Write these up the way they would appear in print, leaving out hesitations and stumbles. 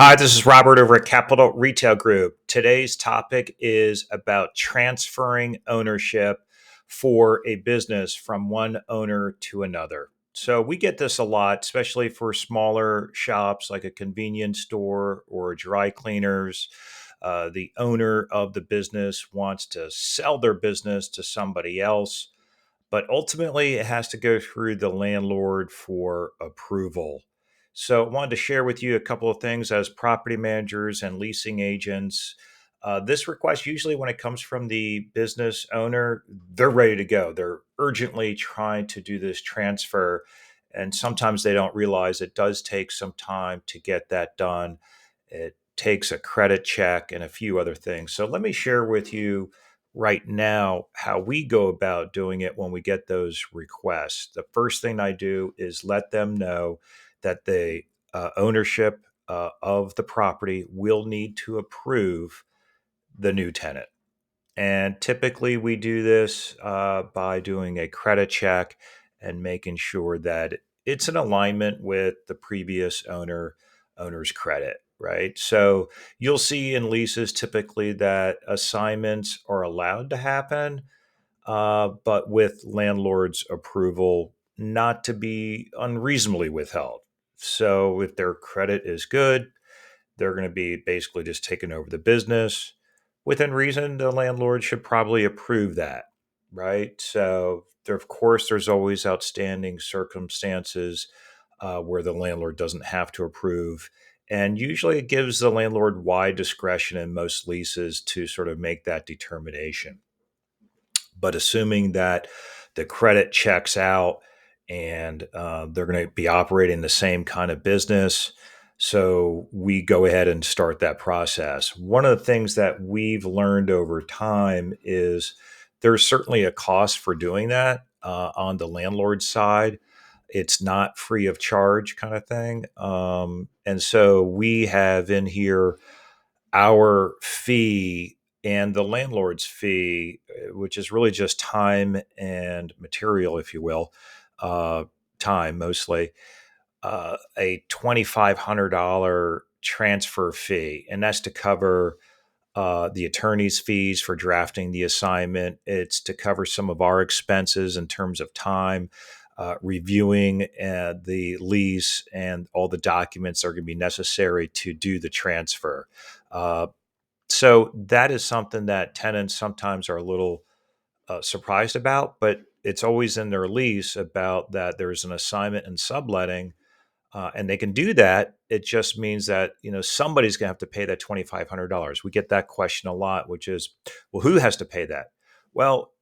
Hi, this is Robert over at Capital Retail Group. Today's topic is about transferring ownership for a business from one owner to another. So, we get this a lot, especially for smaller shops like a convenience store or dry cleaners. The owner of the business wants to sell their business to somebody else, but ultimately it has to go through the landlord for approval. So, I wanted to share with you a couple of things as property managers and leasing agents. This request, usually when it comes from the business owner, they're ready to go. They're urgently trying to do this transfer. And sometimes they don't realize it does take some time to get that done. It takes a credit check and a few other things. So, let me share with you right now how we go about doing it when we get those requests. The first thing I do is let them know that the ownership of the property will need to approve the new tenant. And typically, we do this by doing a credit check and making sure that it's in alignment with the previous owner's credit. Right. So you'll see in leases typically that assignments are allowed to happen, but with landlord's approval, not to be unreasonably withheld. So if their credit is good, they're going to be basically just taking over the business. Within reason, the landlord should probably approve that, right? So, there, of course, there's always outstanding circumstances where the landlord doesn't have to approve. And usually it gives the landlord wide discretion in most leases to sort of make that determination. But assuming that the credit checks out and they're going to be operating the same kind of business, so we go ahead and start that process. One of the things that we've learned over time is there's certainly a cost for doing that on the landlord side. It's not free of charge kind of thing. And so we have in here our fee and the landlord's fee, which is really just time and material, if you will, uh, time mostly, a $2,500 transfer fee. And that's to cover the attorney's fees for drafting the assignment. It's to cover some of our expenses in terms of time, reviewing the lease and all the documents that are going to be necessary to do the transfer. Uh, so that is something that tenants sometimes are a little surprised about, but it's always in their lease about that there's an assignment and subletting, and they can do that. It just means that somebody's going to have to pay that $2,500. We get that question a lot, which is, well, who has to pay that? Well,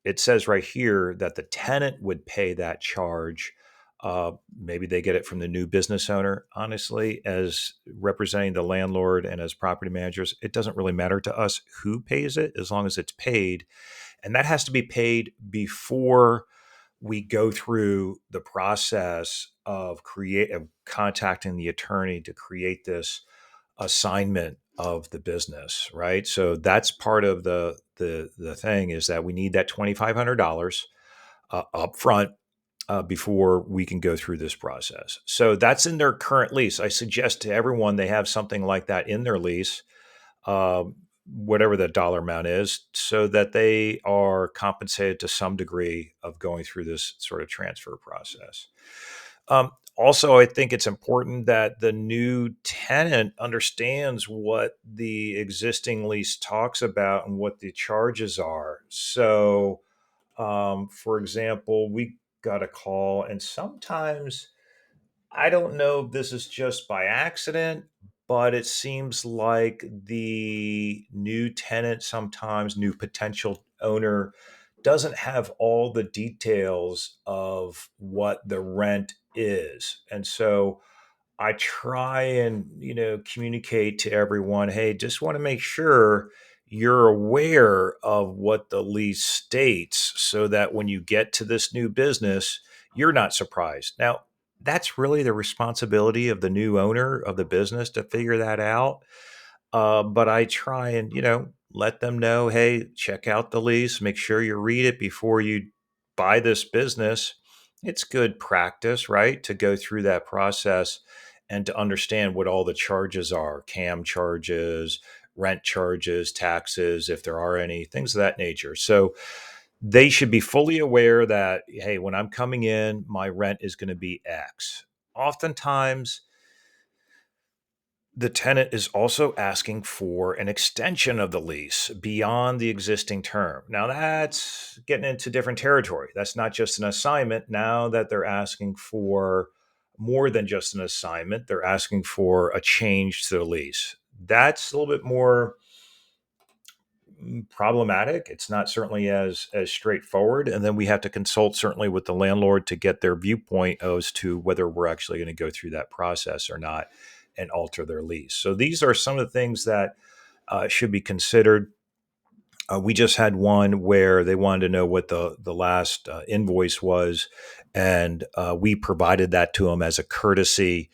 it says right here that the tenant would pay that charge. Maybe they get it from the new business owner. Honestly, as representing the landlord and as property managers, it doesn't really matter to us who pays it as long as it's paid. And that has to be paid before we go through the process of contacting the attorney to create this assignment of the business, right? So that's part of the thing is that we need that $2,500 up front before we can go through this process. So that's in their current lease. I suggest to everyone they have something like that in their lease, whatever the dollar amount is, so that they are compensated to some degree of going through this sort of transfer process. Also, I think it's important that the new tenant understands what the existing lease talks about and what the charges are. So, for example, we got a call, and sometimes I don't know if this is just by accident, but it seems like the new tenant, sometimes new potential owner, doesn't have all the details of what the rent is. And so I try and, communicate to everyone, hey, just want to make sure you're aware of what the lease states so that when you get to this new business, you're not surprised. Now, that's really the responsibility of the new owner of the business to figure that out. But I try and, let them know, hey, check out the lease, make sure you read it before you buy this business. It's good practice, right? To go through that process and to understand what all the charges are, CAM charges, rent charges, taxes, if there are any, things of that nature. So they should be fully aware that, hey, when I'm coming in, my rent is going to be X. Oftentimes, the tenant is also asking for an extension of the lease beyond the existing term. Now, that's getting into different territory. That's not just an assignment. Now that they're asking for more than just an assignment, they're asking for a change to the lease. That's a little bit more problematic. It's not certainly as straightforward. And then we have to consult certainly with the landlord to get their viewpoint as to whether we're actually going to go through that process or not and alter their lease. So these are some of the things that should be considered. We just had one where they wanted to know what the last invoice was, and we provided that to them as a courtesy,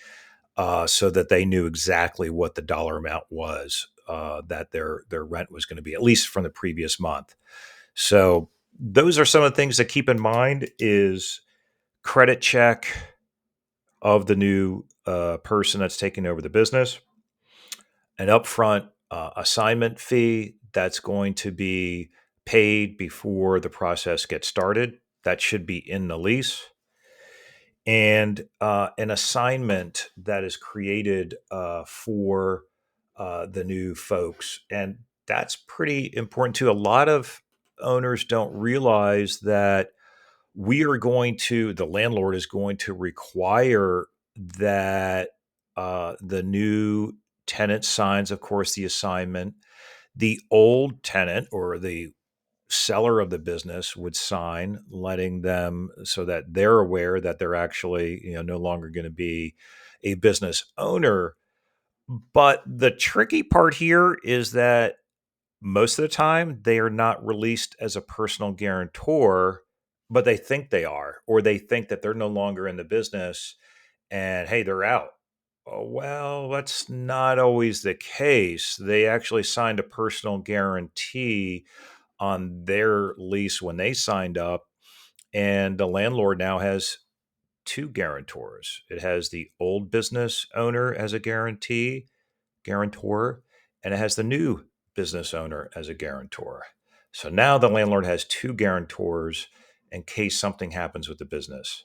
so that they knew exactly what the dollar amount was, that their rent was going to be, at least from the previous month. So those are some of the things to keep in mind: is credit check of the new person that's taking over the business, an upfront assignment fee that's going to be paid before the process gets started. That should be in the lease, and an assignment that is created for the new folks. And that's pretty important too. A lot of owners don't realize that the landlord is going to require that the new tenant signs, of course, the assignment. The old tenant or the seller of the business would sign, letting them, so that they're aware that they're actually, no longer going to be a business owner. But the tricky part here is that most of the time they are not released as a personal guarantor, but they think they are, or they think that they're no longer in the business and hey, they're out. Oh, well, that's not always the case. They actually signed a personal guarantee on their lease when they signed up, and the landlord now has two guarantors. It has the old business owner as a guarantor, and it has the new business owner as a guarantor. So now the landlord has two guarantors in case something happens with the business.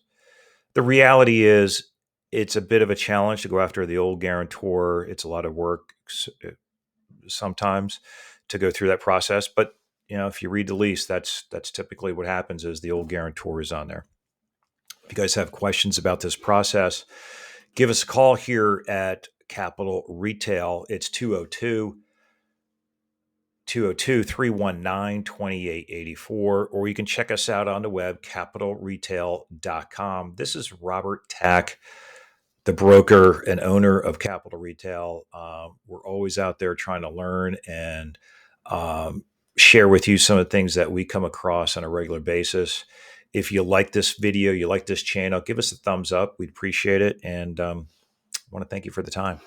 The reality is, it's a bit of a challenge to go after the old guarantor. It's a lot of work sometimes to go through that process. But if you read the lease, that's typically what happens, is the old guarantor is on there. If you guys have questions about this process, give us a call here at Capital Retail. It's 202-319-2884, or you can check us out on the web, capitalretail.com. This is Robert Tack, the broker and owner of Capital Retail. We're always out there trying to learn and share with you some of the things that we come across on a regular basis. If you like this video, you like this channel, give us a thumbs up. We'd appreciate it. And I want to thank you for the time.